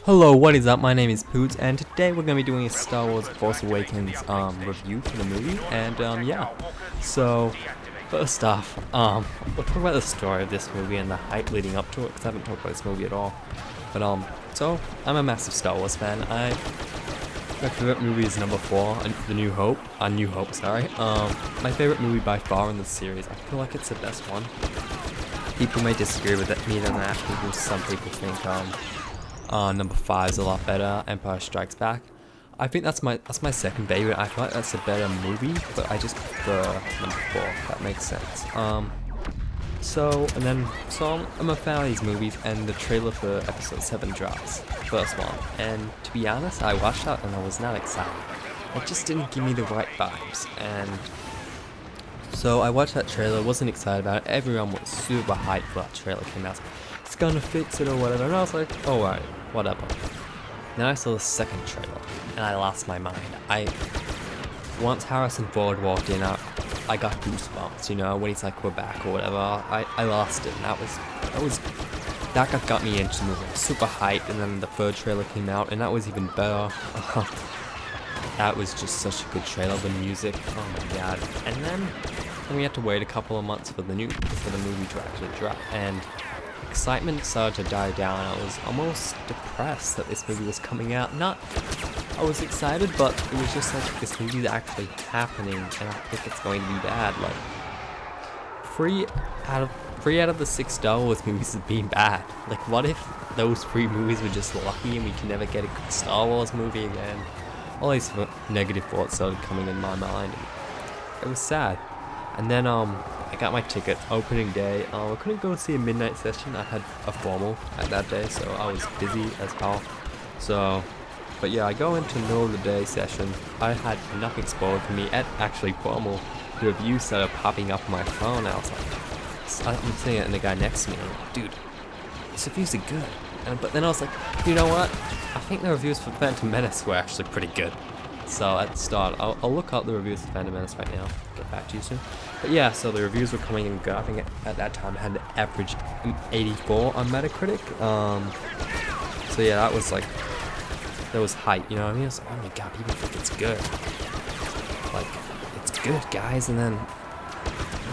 Hello, what is up? My name is Poots, and today we're gonna be doing a Star Wars Force Awakens review for the movie. And yeah, so first off, we'll talk about the story of this movie and the hype leading up to it, because I haven't talked about this movie at all. But so I'm a massive Star Wars fan. My favorite movie is number 4, The New Hope. New Hope, sorry. My favorite movie by far in the series. I feel like it's the best one. People may disagree with me on that, because some people think number 5 is a lot better, Empire Strikes Back. I think that's my second favorite. I feel like that's a better movie, but I just prefer number 4, if that makes sense. So I'm a fan of these movies, and the trailer for episode 7 drops, first one. And to be honest, I watched that and I was not excited. It just didn't give me the right vibes, and so I watched that trailer, wasn't excited about it. Everyone was super hyped for that trailer came out. It's gonna fix it or whatever, and I was like, alright, whatever. Then I saw the second trailer, and I lost my mind. Once Harrison Ford walked in, I got goosebumps, you know, when he's like, we're back or whatever. I lost it, and that got me into the movie. I was super hyped, and then the third trailer came out, and that was even better. That was just such a good trailer, the music, oh my god. And then we had to wait a couple of months for the movie to actually drop, and excitement started to die down. I was almost depressed that this movie was coming out. I was excited, but it was just like, this movie is actually happening, and I think it's going to be bad. Like, 3 out of the 6 Star Wars movies have been bad. Like, what if those 3 movies were just lucky and we can never get a good Star Wars movie again? All these negative thoughts started coming in my mind. It was sad. And then I got my ticket opening day. I couldn't go see a midnight session. I had a formal at that day, so I was busy as hell. So, but yeah, I go into middle of the day session. I had nothing spoiled for me. At actually formal, the reviews started popping up on my phone. I was like, I'm sitting and the guy next to me, and I'm like, dude, these reviews are good. But then I was like, you know what? I think the reviews for Phantom Menace were actually pretty good. So at the start, I'll look up the reviews for Phantom Menace right now. Get back to you soon. But yeah, so the reviews were coming in good. I think at that time I had an average 84 on Metacritic. So yeah, that was hype. You know what I mean? I was like, oh my god, people think it's good. Like, it's good, guys. And then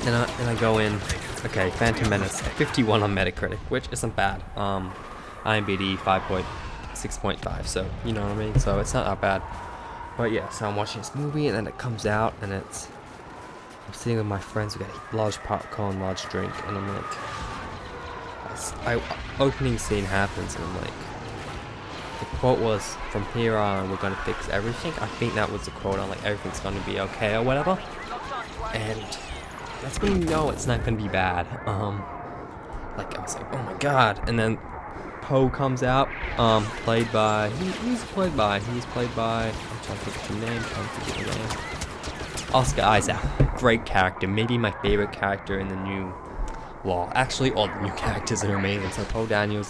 I go in. Okay, Phantom Menace, 51 on Metacritic, which isn't bad. IMDb 6.5, so you know what I mean? So it's not that bad. But yeah, so I'm watching this movie, and then it comes out, and I'm sitting with my friends, we got a large popcorn, large drink, and I'm like, opening scene happens, and I'm like, the quote was, from here on, we're gonna fix everything. I think that was the quote, I'm like, everything's gonna be okay, or whatever. And that's when you know it's not gonna be bad. Like, I was like, oh my god, and then Poe comes out, played by, he was played by, I'm trying to think of your name, Oscar Isaac. Great character, maybe my favorite character in the new, well, actually all the new characters are amazing. So Poe Dameron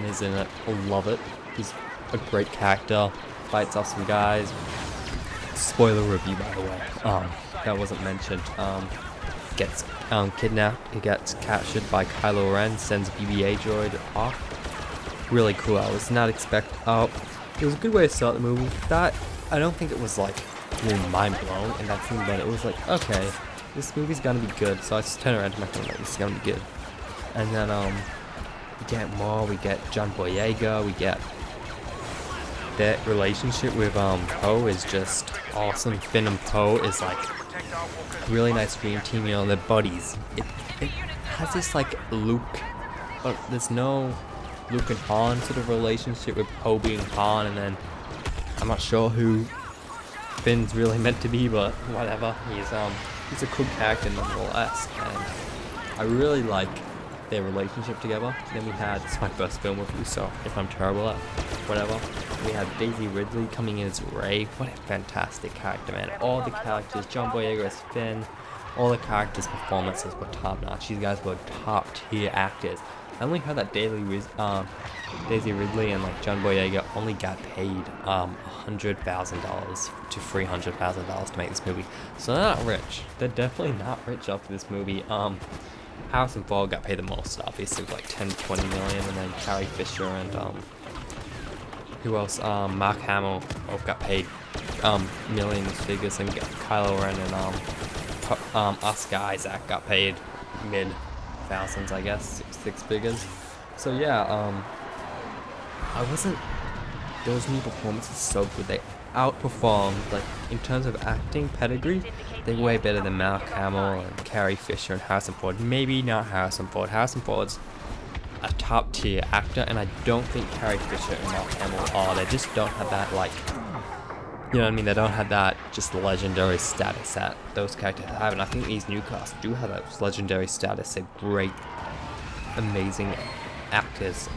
is in it, I love it. He's a great character, fights off some guys. Spoiler review, by the way, that wasn't mentioned. Gets kidnapped, he gets captured by Kylo Ren, sends a BB-8 droid off. Really cool. I was not it was a good way to start the movie. That, I don't think it was like really mind blown in that scene, but it was like, okay, this movie's gonna be good. So I just turn around to my phone like, this is gonna be good. And then we get more, we get John Boyega, we get that relationship with Poe is just awesome. Finn and Poe is like really nice dream team, you know, they're buddies. It has this like Luke, but there's no Luke and Han sort of relationship with Poe being Han, and then I'm not sure who Finn's really meant to be, but whatever. He's a cool character nonetheless, and I really like their relationship together. Then this is my first film review, so if I'm terrible at whatever. We had Daisy Ridley coming in as Rey. What a fantastic character, man. All the characters, John Boyega as Finn, all the characters' performances were top notch. These guys were top tier actors. I only heard that Daisy Ridley and like John Boyega only got paid $100,000 to $300,000 to make this movie. So they're not rich. They're definitely not rich after this movie. Harrison Ford got paid the most, obviously, with like 10 to 20 million, and then Carrie Fisher and who else? Mark Hamill both got paid millions figures, and Kylo Ren and Oscar Isaac got paid mid thousands, I guess, six figures. So yeah, I wasn't. Those new performances so good. They outperformed, like, in terms of acting pedigree, they're way better than Mark Hamill and Carrie Fisher and Harrison Ford. Maybe not Harrison Ford. Harrison Ford's a top tier actor, and I don't think Carrie Fisher and Mark Hamill are. They just don't have that, like, you know what I mean? They don't have that just legendary status that those characters have, and I think these new casts do have that legendary status. They're great, amazing actors.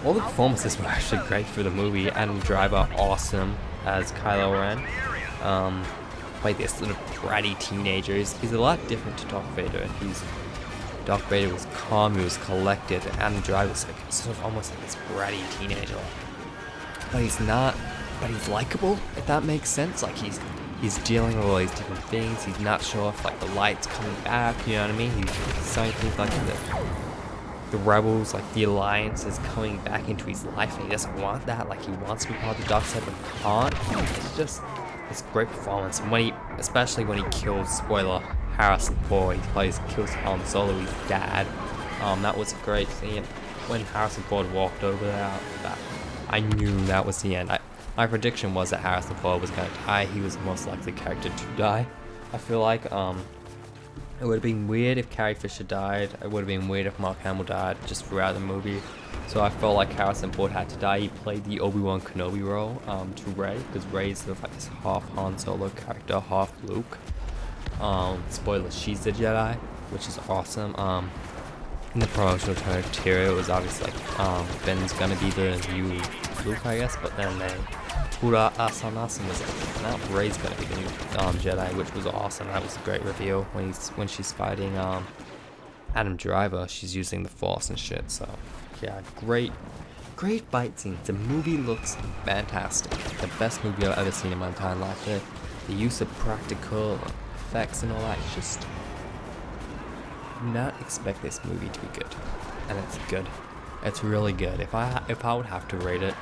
All the performances were actually great for the movie. Adam Driver, awesome as Kylo Ren. Played this sort of bratty teenager. He's a lot different to Darth Vader. Darth Vader was calm, he was collected, and Adam Driver was like sort of almost like this bratty teenager. But he's not. But he's likable, if that makes sense. Like he's dealing with all these different things. He's not sure if like the light's coming back. You know what I mean? He's saying things like the rebels, like the alliance, is coming back into his life, and he doesn't want that. Like he wants to be part of the dark side, but can't. It's great performance. And especially when he kills, spoiler, Harrison Ford, kills Han Solo, his dad. That was a great scene. When Harrison Ford walked over there, I knew that was the end. My prediction was that Harrison Ford was going to die. He was the most likely character to die. I feel like it would have been weird if Carrie Fisher died. It would have been weird if Mark Hamill died just throughout the movie. So I felt like Harrison Ford had to die. He played the Obi-Wan Kenobi role to Rey, because Rey's sort of like this half Han Solo character, half Luke. Spoiler, she's the Jedi, which is awesome. In the promotional material, it was obviously like Ben's gonna be the new Luke, I guess, but then they pulled us on us and was like, now Rey's gonna be the new Jedi, which was awesome. That was a great reveal when she's fighting Adam Driver. She's using the Force and shit. So yeah, great fight scenes. The movie looks fantastic. The best movie I've ever seen in my entire life. The use of practical effects and all that. It's just, do not expect this movie to be good, and it's good. It's really good. If I would have to rate it,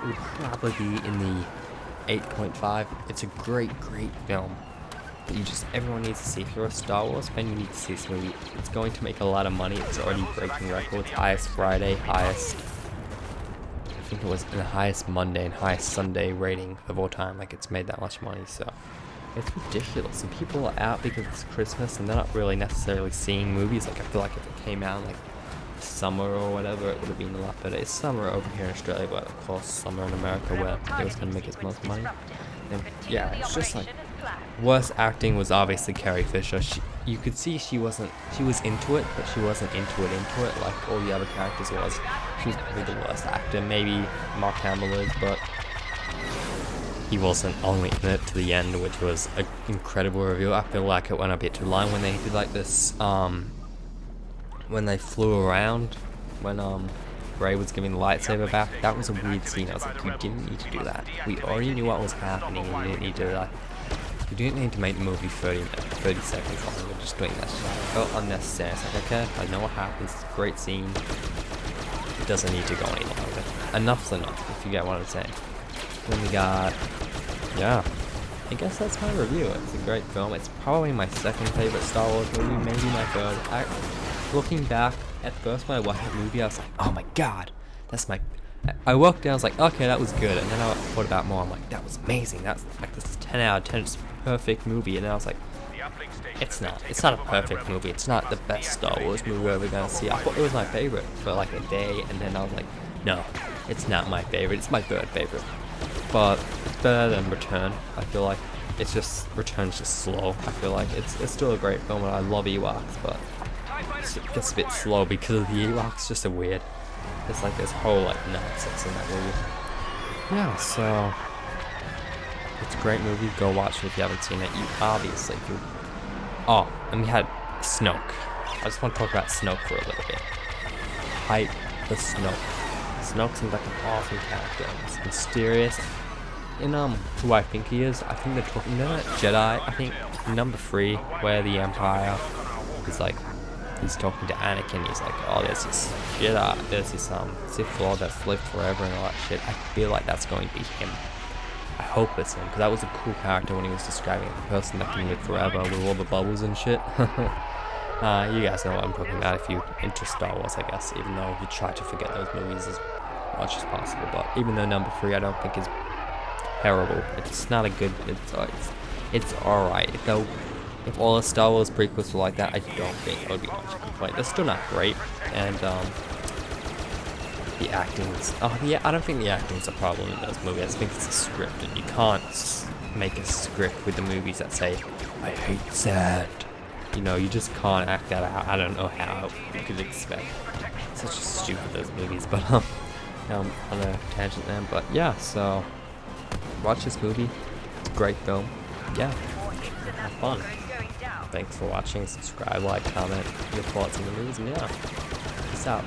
it would probably be in the 8.5. It's a great film that everyone needs to see. If you're a Star Wars fan, you need to see this movie. It's going to make a lot of money. It's already breaking records. Highest Friday, I think it was the highest Monday and highest Sunday rating of all time. Like, it's made that much money, so it's ridiculous. And people are out because it's Christmas and they're not really necessarily seeing movies. Like, I feel like if it came out like summer or whatever, it would have been a lot better. It's summer over here in Australia, but of course summer in America, where it was going to make its most money. And yeah, it's just like, worst acting was obviously Carrie Fisher. You could see she was into it, but she wasn't into it like all the other characters was. She was probably the worst actor. Maybe Mark Hamill is, but he wasn't only in it to the end, which was an incredible reveal. I feel like it went a bit too long when they did like this, when they flew around, when Rey was giving the lightsaber back. That was a weird scene. I was like, you didn't need to do that. We already knew what was happening, and you didn't need to do that. You didn't need to make the movie 30 seconds long. You're just doing that shit. It felt unnecessary. It's like, okay, I know what happens. It's a great scene. It doesn't need to go any longer. Enough's enough, if you get what I'm saying. Then we got, yeah, I guess that's my review. It's a great film. It's probably my second favorite Star Wars movie, maybe my third. Looking back, at first when I watched that movie, I was like, oh my god, that's my... I walked down, I was like, okay, that was good. And then I thought about more, I'm like, that was amazing. That's like, this is 10 out of 10, it's a perfect movie. And then I was like, it's not a perfect movie. It's not the best Star Wars movie we're ever gonna see. I thought it was my favorite for like a day, and then I was like, no, it's not my favorite. It's my third favorite. But it's better than Return. I feel like Return's just slow. I feel like it's still a great film, and I love Ewoks, but it gets a bit slow because of the Ewoks. Just a weird. There's like this whole like nonsense in that movie. Yeah, so it's a great movie. Go watch it if you haven't seen it. You obviously, if you... Oh, and we had Snoke. I just want to talk about Snoke for a little bit. Hype the Snoke. Snoke seems like an awesome character. He's mysterious. In who I think he is, I think they're talking about Jedi. I think number 3, where the Empire he's talking to Anakin. He's like, oh, there's this shit, there's this Sith Lord that's lived forever and all that shit. I feel like that's going to be him. I hope it's him, because that was a cool character when he was describing the person that can live forever with all the bubbles and shit. You guys know what I'm talking about if you're into Star Wars, I guess, even though you try to forget those movies as much as possible. But even though number 3 I don't think is terrible, it's not a good, it's alright. If all the Star Wars prequels were like that, I don't think I would be much of a complaint. They're still not great, and the acting's, I don't think the acting's a problem in those movies. I think it's a script, and you can't make a script with the movies that say, I hate sand. You know, you just can't act that out. I don't know how you could expect such a stupid those movies, but on a tangent then. But yeah, so watch this movie. It's a great film. Yeah, have fun. Thanks for watching. Subscribe, like, comment your thoughts on the movies, and yeah, peace out.